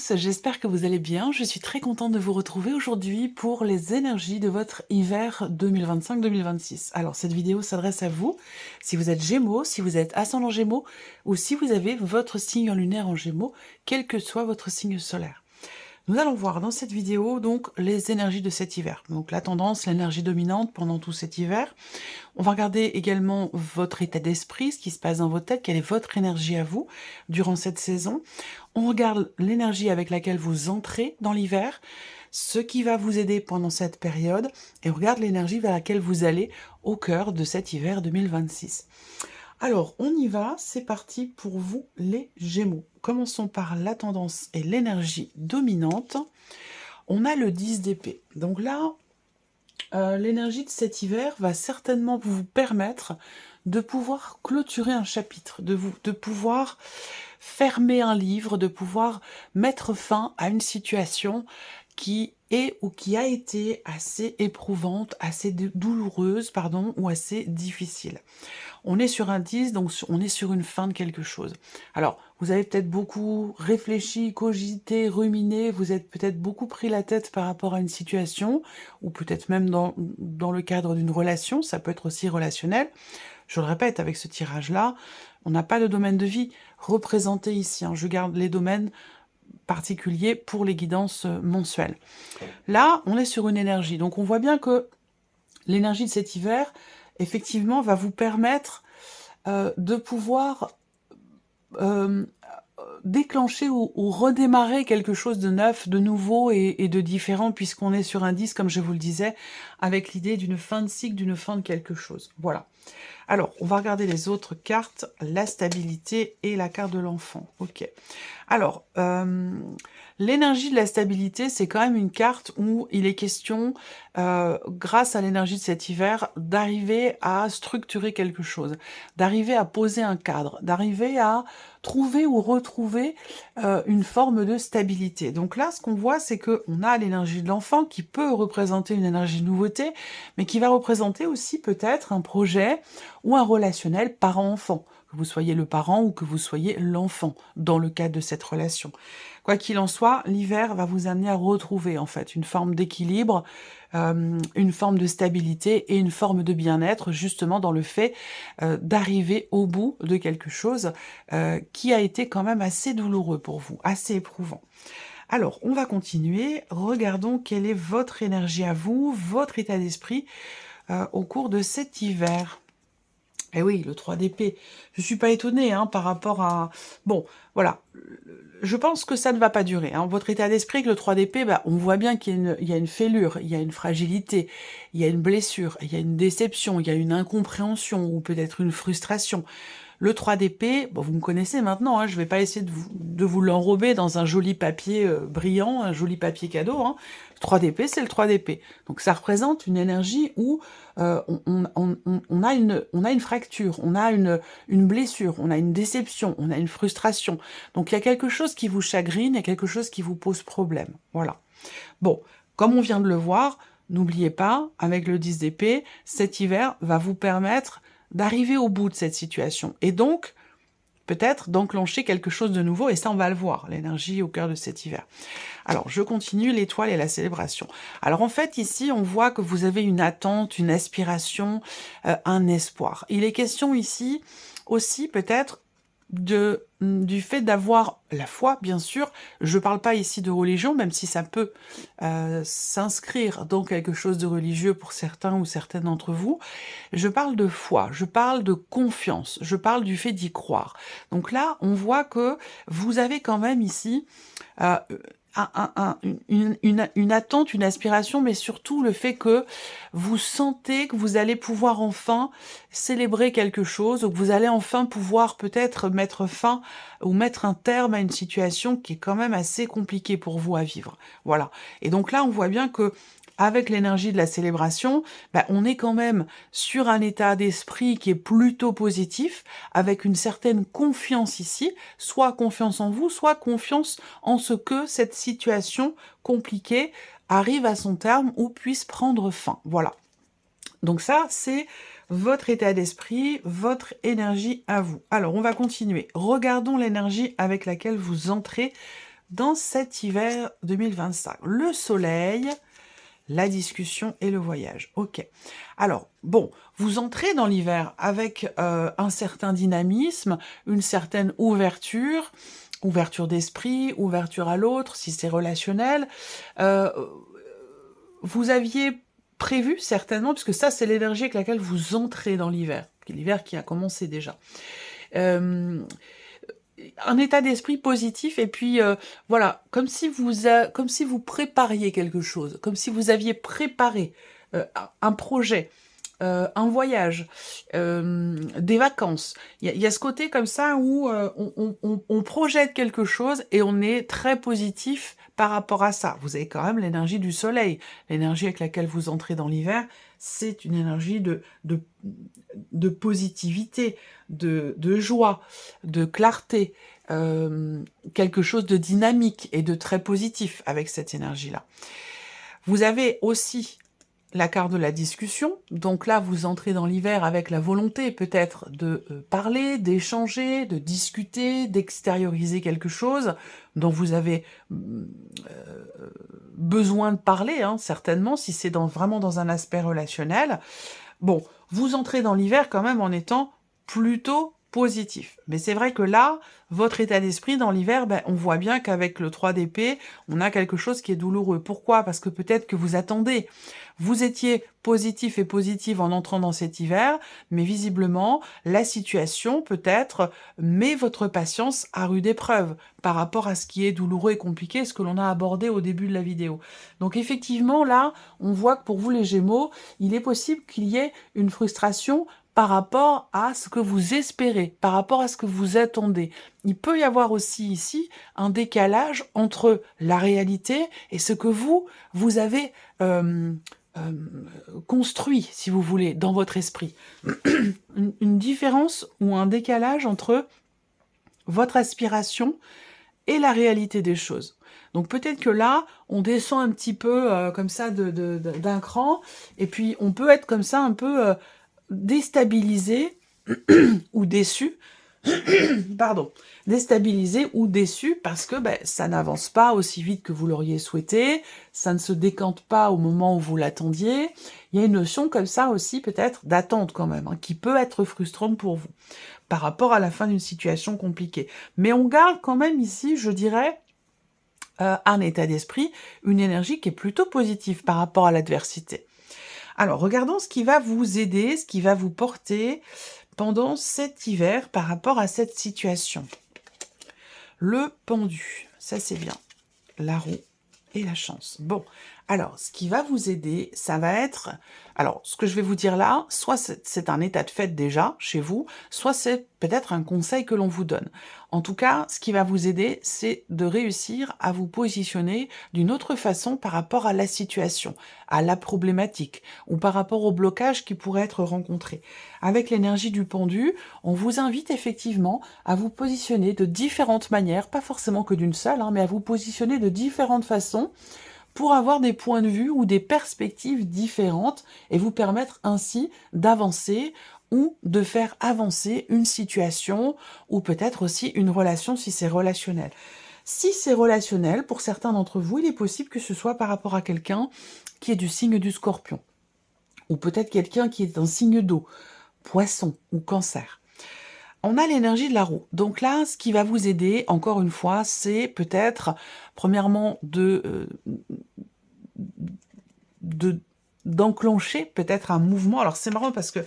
tous, j'espère que vous allez bien. Je suis très contente de vous retrouver aujourd'hui pour les énergies de votre hiver 2025-2026. Alors cette vidéo s'adresse à vous, si vous êtes Gémeaux, si vous êtes ascendant Gémeaux ou si vous avez votre signe lunaire en Gémeaux, quel que soit votre signe solaire. Nous allons voir dans cette vidéo donc les énergies de cet hiver. Donc la tendance, l'énergie dominante pendant tout cet hiver. On va regarder également votre état d'esprit, ce qui se passe dans votre tête, quelle est votre énergie à vous durant cette saison. On regarde l'énergie avec laquelle vous entrez dans l'hiver, ce qui va vous aider pendant cette période, et on regarde l'énergie vers laquelle vous allez au cœur de cet hiver 2026. Alors, on y va, c'est parti pour vous les Gémeaux. Commençons par la tendance et l'énergie dominante. On a le 10 d'épée. Donc là, l'énergie de cet hiver va certainement vous permettre de pouvoir clôturer un chapitre, de pouvoir fermer un livre, de pouvoir mettre fin à une situation qui est ou qui a été assez éprouvante, assez douloureuse, pardon, ou assez difficile. On est sur un 10, donc on est sur une fin de quelque chose. Alors, vous avez peut-être beaucoup réfléchi, cogité, ruminé, vous êtes peut-être beaucoup pris la tête par rapport à une situation, ou peut-être même dans le cadre d'une relation, ça peut être aussi relationnel. Je le répète, avec ce tirage-là, on n'a pas de domaine de vie représenté ici. Je garde les domaines particuliers pour les guidances mensuelles. Là, on est sur une énergie. Donc, on voit bien que l'énergie de cet hiver, effectivement, va vous permettre de pouvoir déclencher ou redémarrer quelque chose de neuf, de nouveau et de différent, puisqu'on est sur un 10, comme je vous le disais, avec l'idée d'une fin de cycle, d'une fin de quelque chose. Voilà. Alors, on va regarder les autres cartes, la stabilité et la carte de l'enfant. Ok. Alors, l'énergie de la stabilité, c'est quand même une carte où il est question, grâce à l'énergie de cet hiver, d'arriver à structurer quelque chose, d'arriver à poser un cadre, d'arriver à trouver ou retrouver une forme de stabilité. Donc là, ce qu'on voit, c'est qu'on a l'énergie de l'enfant qui peut représenter une énergie de nouveauté, mais qui va représenter aussi peut-être un projet ou un relationnel parent-enfant, que vous soyez le parent ou que vous soyez l'enfant dans le cadre de cette relation. Quoi qu'il en soit, l'hiver va vous amener à retrouver en fait une forme d'équilibre, une forme de stabilité et une forme de bien-être, justement dans le fait d'arriver au bout de quelque chose qui a été quand même assez douloureux pour vous, assez éprouvant. Alors, on va continuer. Regardons quelle est votre énergie à vous, votre état d'esprit au cours de cet hiver. Eh oui, le 3 d'épée. Je suis pas étonnée par rapport à... Bon, voilà. Je pense que ça ne va pas durer. Votre état d'esprit, que le 3 d'épée, on voit bien qu'il y a une fêlure, il y a une fragilité, il y a une blessure, il y a une déception, il y a une incompréhension ou peut-être une frustration. Le 3 d'épée, vous me connaissez maintenant, je ne vais pas essayer de vous l'enrober dans un joli papier brillant, un joli papier cadeau. Le 3 d'épée, c'est le 3 d'épée. Donc ça représente une énergie où on a une fracture, on a une blessure, on a une déception, on a une frustration. Donc il y a quelque chose qui vous chagrine, il y a quelque chose qui vous pose problème. Voilà. Bon, comme on vient de le voir, n'oubliez pas, avec le 10 d'épée, cet hiver va vous permettre d'arriver au bout de cette situation. Et donc, peut-être d'enclencher quelque chose de nouveau, et ça, on va le voir, l'énergie au cœur de cet hiver. Alors, je continue, l'étoile et la célébration. Alors, en fait, ici, on voit que vous avez une attente, une aspiration, un espoir. Il est question ici aussi, peut-être, du fait d'avoir la foi, bien sûr. Je ne parle pas ici de religion, même si ça peut s'inscrire dans quelque chose de religieux pour certains ou certaines d'entre vous. Je parle de foi, je parle de confiance, je parle du fait d'y croire. Donc là, on voit que vous avez quand même ici une attente, une aspiration, mais surtout le fait que vous sentez que vous allez pouvoir enfin célébrer quelque chose, ou que vous allez enfin pouvoir peut-être mettre fin ou mettre un terme à une situation qui est quand même assez compliquée pour vous à vivre. Voilà. Et donc là, on voit bien que avec l'énergie de la célébration, on est quand même sur un état d'esprit qui est plutôt positif, avec une certaine confiance ici, soit confiance en vous, soit confiance en ce que cette situation compliquée arrive à son terme ou puisse prendre fin. Voilà. Donc ça, c'est votre état d'esprit, votre énergie à vous. Alors, on va continuer. Regardons l'énergie avec laquelle vous entrez dans cet hiver 2025? Le soleil, la discussion et le voyage. Ok. Alors, bon, vous entrez dans l'hiver avec un certain dynamisme, une certaine ouverture d'esprit, ouverture à l'autre, si c'est relationnel. Euh, vous aviez prévu certainement, puisque ça, c'est l'énergie avec laquelle vous entrez dans l'hiver qui a commencé déjà. Un état d'esprit positif et puis voilà, comme si vous prépariez quelque chose, comme si vous aviez préparé un projet, un voyage, des vacances. Il y a ce côté comme ça où on projette quelque chose et on est très positif par rapport à ça. Vous avez quand même l'énergie du soleil, l'énergie avec laquelle vous entrez dans l'hiver, c'est une énergie de positivité, de joie, de clarté, quelque chose de dynamique et de très positif avec cette énergie-là. Vous avez aussi la carte de la discussion, donc là vous entrez dans l'hiver avec la volonté peut-être de parler, d'échanger, de discuter, d'extérioriser quelque chose dont vous avez besoin de parler, hein, certainement, si c'est vraiment dans un aspect relationnel. Bon, vous entrez dans l'hiver quand même en étant plutôt positif. Mais c'est vrai que là, votre état d'esprit dans l'hiver, on voit bien qu'avec le 3 d'épée, on a quelque chose qui est douloureux. Pourquoi? Parce que peut-être que vous attendez. Vous étiez positif et positive en entrant dans cet hiver, mais visiblement, la situation, peut-être, met votre patience à rude épreuve par rapport à ce qui est douloureux et compliqué, ce que l'on a abordé au début de la vidéo. Donc effectivement, là, on voit que pour vous les Gémeaux, il est possible qu'il y ait une frustration par rapport à ce que vous espérez, par rapport à ce que vous attendez. Il peut y avoir aussi ici un décalage entre la réalité et ce que vous avez construit, si vous voulez, dans votre esprit. Une différence ou un décalage entre votre aspiration et la réalité des choses. Donc peut-être que là, on descend un petit peu comme ça d'un cran, et puis on peut être comme ça un peu déstabilisé ou déçu, pardon, déstabilisé ou déçu parce que ça n'avance pas aussi vite que vous l'auriez souhaité, ça ne se décante pas au moment où vous l'attendiez. Il y a une notion comme ça aussi peut-être d'attente quand même, hein, qui peut être frustrante pour vous par rapport à la fin d'une situation compliquée. Mais on garde quand même ici, je dirais, un état d'esprit, une énergie qui est plutôt positive par rapport à l'adversité. Alors, regardons ce qui va vous aider, ce qui va vous porter pendant cet hiver par rapport à cette situation. Le pendu, ça c'est bien. La roue et la chance. Bon, alors, ce qui va vous aider, ça va être... Alors, ce que je vais vous dire là, soit c'est un état de fait déjà, chez vous, soit c'est peut-être un conseil que l'on vous donne. En tout cas, ce qui va vous aider, c'est de réussir à vous positionner d'une autre façon par rapport à la situation, à la problématique, ou par rapport au blocage qui pourrait être rencontré. Avec l'énergie du pendu, on vous invite effectivement à vous positionner de différentes manières, pas forcément que d'une seule, hein, mais à vous positionner de différentes façons, pour avoir des points de vue ou des perspectives différentes et vous permettre ainsi d'avancer ou de faire avancer une situation ou peut-être aussi une relation si c'est relationnel. Si c'est relationnel, pour certains d'entre vous, il est possible que ce soit par rapport à quelqu'un qui est du signe du Scorpion ou peut-être quelqu'un qui est un signe d'eau, Poisson ou Cancer. On a l'énergie de la roue. Donc là, ce qui va vous aider, encore une fois, c'est peut-être, premièrement, d'enclencher peut-être un mouvement. Alors c'est marrant parce que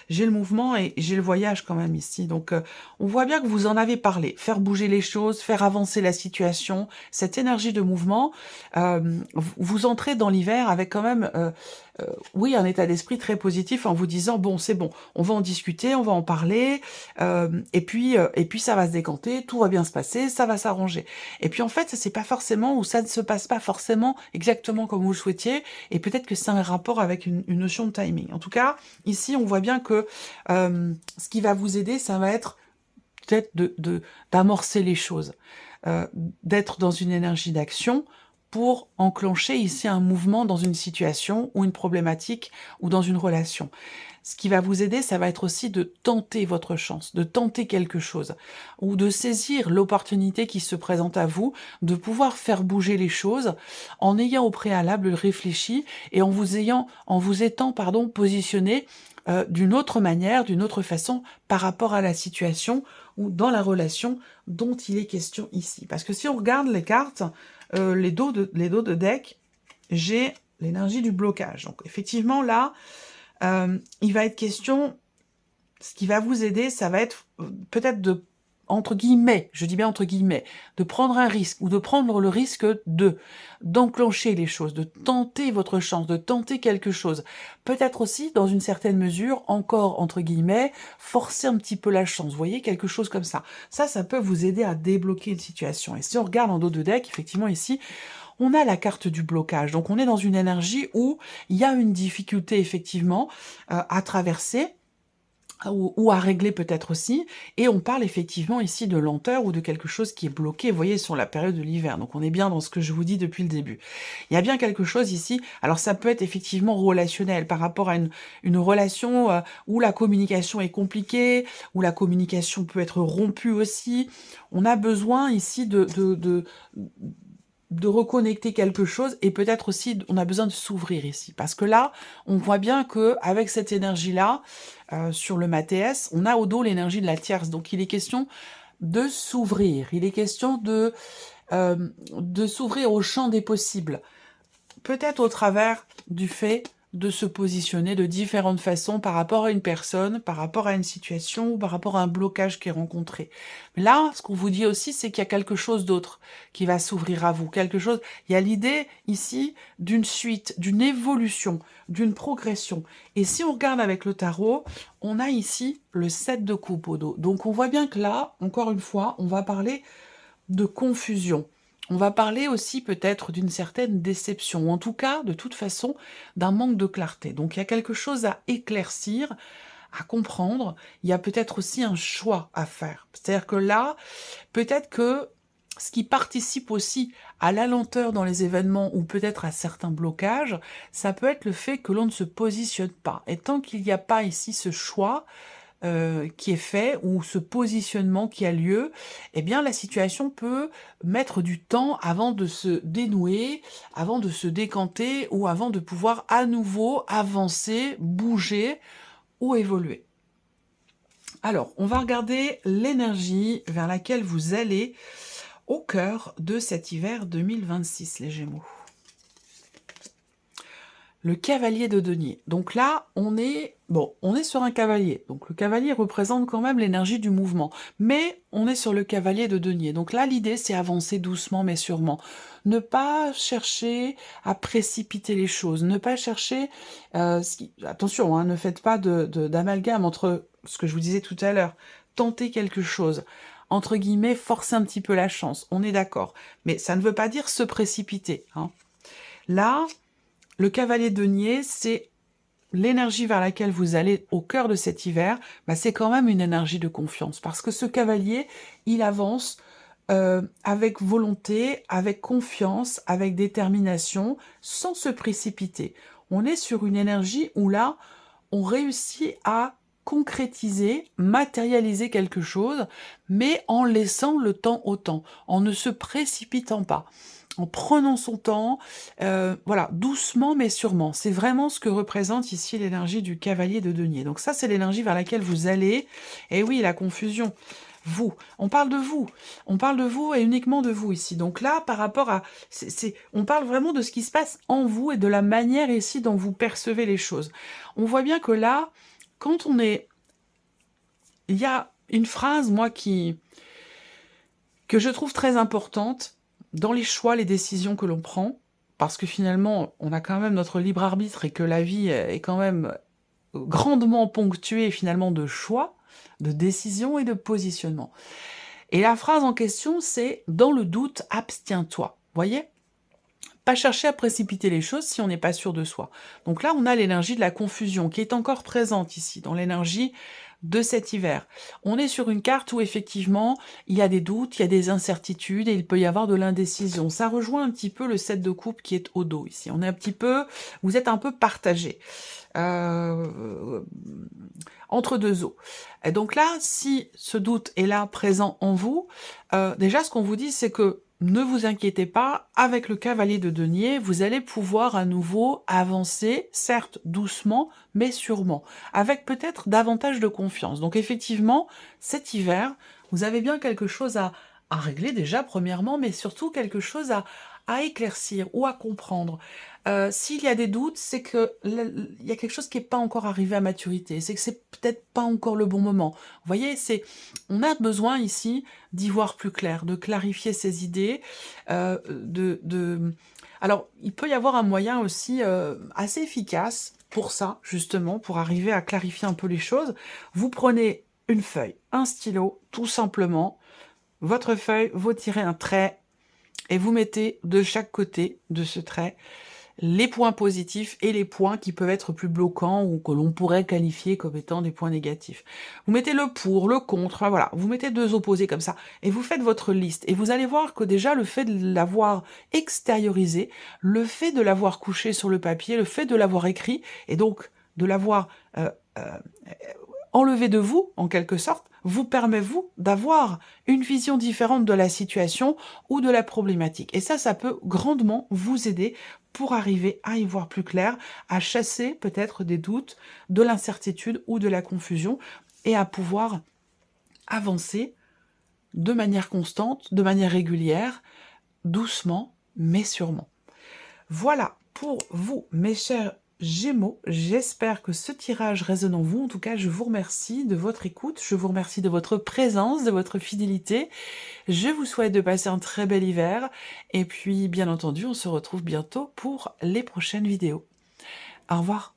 j'ai le mouvement et j'ai le voyage quand même ici. Donc on voit bien que vous en avez parlé. Faire bouger les choses, faire avancer la situation, cette énergie de mouvement, vous entrez dans l'hiver avec quand même... oui, un état d'esprit très positif en vous disant bon, c'est bon, on va en discuter, on va en parler, et puis ça va se décanter, tout va bien se passer, ça va s'arranger. Et puis en fait, c'est pas forcément ou ça ne se passe pas forcément exactement comme vous le souhaitiez, et peut-être que c'est un rapport avec une notion de timing. En tout cas, ici, on voit bien que ce qui va vous aider, ça va être peut-être d'amorcer les choses, d'être dans une énergie d'action pour enclencher ici un mouvement dans une situation ou une problématique ou dans une relation. Ce qui va vous aider, ça va être aussi de tenter votre chance, de tenter quelque chose, ou de saisir l'opportunité qui se présente à vous, de pouvoir faire bouger les choses en ayant au préalable réfléchi et en vous étant, positionné d'une autre manière, d'une autre façon par rapport à la situation ou dans la relation dont il est question ici. Parce que si on regarde les cartes, les dos de deck, j'ai l'énergie du blocage. Donc effectivement là, il va être question, ce qui va vous aider, ça va être peut-être de, entre guillemets, je dis bien entre guillemets, de prendre un risque ou de prendre le risque d'enclencher les choses, de tenter votre chance, de tenter quelque chose. Peut-être aussi, dans une certaine mesure, encore entre guillemets, forcer un petit peu la chance. Vous voyez, quelque chose comme ça. Ça peut vous aider à débloquer une situation. Et si on regarde en dos de deck, effectivement ici, on a la carte du blocage. Donc on est dans une énergie où il y a une difficulté effectivement à traverser ou à régler peut-être aussi, et on parle effectivement ici de lenteur ou de quelque chose qui est bloqué, vous voyez, sur la période de l'hiver. Donc on est bien dans ce que je vous dis depuis le début. Il y a bien quelque chose ici, alors ça peut être effectivement relationnel, par rapport à une relation où la communication est compliquée, où la communication peut être rompue aussi. On a besoin ici de reconnecter quelque chose et peut-être aussi on a besoin de s'ouvrir ici parce que là on voit bien que avec cette énergie là sur le Mathéès on a au dos l'énergie de la tierce, donc il est question de s'ouvrir, il est question de s'ouvrir au champ des possibles, peut-être au travers du fait de se positionner de différentes façons par rapport à une personne, par rapport à une situation ou par rapport à un blocage qui est rencontré. Mais là, ce qu'on vous dit aussi, c'est qu'il y a quelque chose d'autre qui va s'ouvrir à vous, quelque chose. Il y a l'idée ici d'une suite, d'une évolution, d'une progression. Et si on regarde avec le tarot, on a ici le 7 de coupe au dos. Donc on voit bien que là, encore une fois, on va parler de confusion. On va parler aussi peut-être d'une certaine déception, ou en tout cas, de toute façon, d'un manque de clarté. Donc il y a quelque chose à éclaircir, à comprendre. Il y a peut-être aussi un choix à faire. C'est-à-dire que là, peut-être que ce qui participe aussi à la lenteur dans les événements ou peut-être à certains blocages, ça peut être le fait que l'on ne se positionne pas. Et tant qu'il n'y a pas ici ce choix, qui est fait ou ce positionnement qui a lieu, eh bien la situation peut mettre du temps avant de se dénouer, avant de se décanter ou avant de pouvoir à nouveau avancer, bouger ou évoluer. Alors, on va regarder l'énergie vers laquelle vous allez au cœur de cet hiver 2026, les Gémeaux. Le cavalier de denier. Donc là, on est sur un cavalier. Donc le cavalier représente quand même l'énergie du mouvement. Mais on est sur le cavalier de denier. Donc là, l'idée, c'est avancer doucement mais sûrement. Ne pas chercher à précipiter les choses. Ne pas chercher... attention, hein, ne faites pas d'amalgame entre ce que je vous disais tout à l'heure. Tenter quelque chose. Entre guillemets, forcer un petit peu la chance. On est d'accord. Mais ça ne veut pas dire se précipiter. Hein. Là... Le cavalier de denier, c'est l'énergie vers laquelle vous allez au cœur de cet hiver, c'est quand même une énergie de confiance. Parce que ce cavalier, il avance avec volonté, avec confiance, avec détermination, sans se précipiter. On est sur une énergie où là, on réussit à concrétiser, matérialiser quelque chose, mais en laissant le temps au temps, en ne se précipitant pas, en prenant son temps, voilà, doucement mais sûrement. C'est vraiment ce que représente ici l'énergie du cavalier de denier. Donc ça, c'est l'énergie vers laquelle vous allez. Et oui, la confusion. Vous, on parle de vous et uniquement de vous ici. Donc là, par rapport à, on parle vraiment de ce qui se passe en vous et de la manière ici dont vous percevez les choses. On voit bien que là, quand on est, il y a une phrase moi que je trouve très importante dans les choix, les décisions que l'on prend, parce que finalement, on a quand même notre libre arbitre et que la vie est quand même grandement ponctuée finalement de choix, de décisions et de positionnement. Et la phrase en question, c'est « Dans le doute, abstiens-toi ». Voyez ? Pas chercher à précipiter les choses si on n'est pas sûr de soi. Donc là, on a l'énergie de la confusion qui est encore présente ici, dans l'énergie de cet hiver. On est sur une carte où effectivement, il y a des doutes, il y a des incertitudes et il peut y avoir de l'indécision. Ça rejoint un petit peu le 7 de coupe qui est au dos ici. On est un petit peu, vous êtes un peu partagé. Entre deux eaux. Et donc là, si ce doute est là, présent en vous, déjà ce qu'on vous dit, c'est que ne vous inquiétez pas, avec le cavalier de denier, vous allez pouvoir à nouveau avancer, certes doucement, mais sûrement, avec peut-être davantage de confiance. Donc effectivement, cet hiver, vous avez bien quelque chose à régler déjà, premièrement, mais surtout quelque chose à éclaircir ou à comprendre. S'il y a des doutes, c'est que il y a quelque chose qui n'est pas encore arrivé à maturité, c'est que c'est peut-être pas encore le bon moment. Vous voyez, on a besoin ici d'y voir plus clair, de clarifier ses idées, alors, il peut y avoir un moyen aussi assez efficace pour ça, justement, pour arriver à clarifier un peu les choses. Vous prenez une feuille, un stylo, tout simplement, votre feuille, vous tirez un trait, et vous mettez de chaque côté de ce trait les points positifs et les points qui peuvent être plus bloquants ou que l'on pourrait qualifier comme étant des points négatifs. Vous mettez le pour, le contre, enfin voilà, vous mettez deux opposés comme ça, et vous faites votre liste, et vous allez voir que déjà le fait de l'avoir extériorisé, le fait de l'avoir couché sur le papier, le fait de l'avoir écrit, et donc de l'avoir enlevé de vous, en quelque sorte, vous permet, vous, d'avoir une vision différente de la situation ou de la problématique. Et ça peut grandement vous aider pour arriver à y voir plus clair, à chasser peut-être des doutes, de l'incertitude ou de la confusion, et à pouvoir avancer de manière constante, de manière régulière, doucement, mais sûrement. Voilà pour vous, mes chers Gémeaux, j'espère que ce tirage résonne en vous. En tout cas, je vous remercie de votre écoute, je vous remercie de votre présence, de votre fidélité. Je vous souhaite de passer un très bel hiver. Et puis, bien entendu, on se retrouve bientôt pour les prochaines vidéos. Au revoir.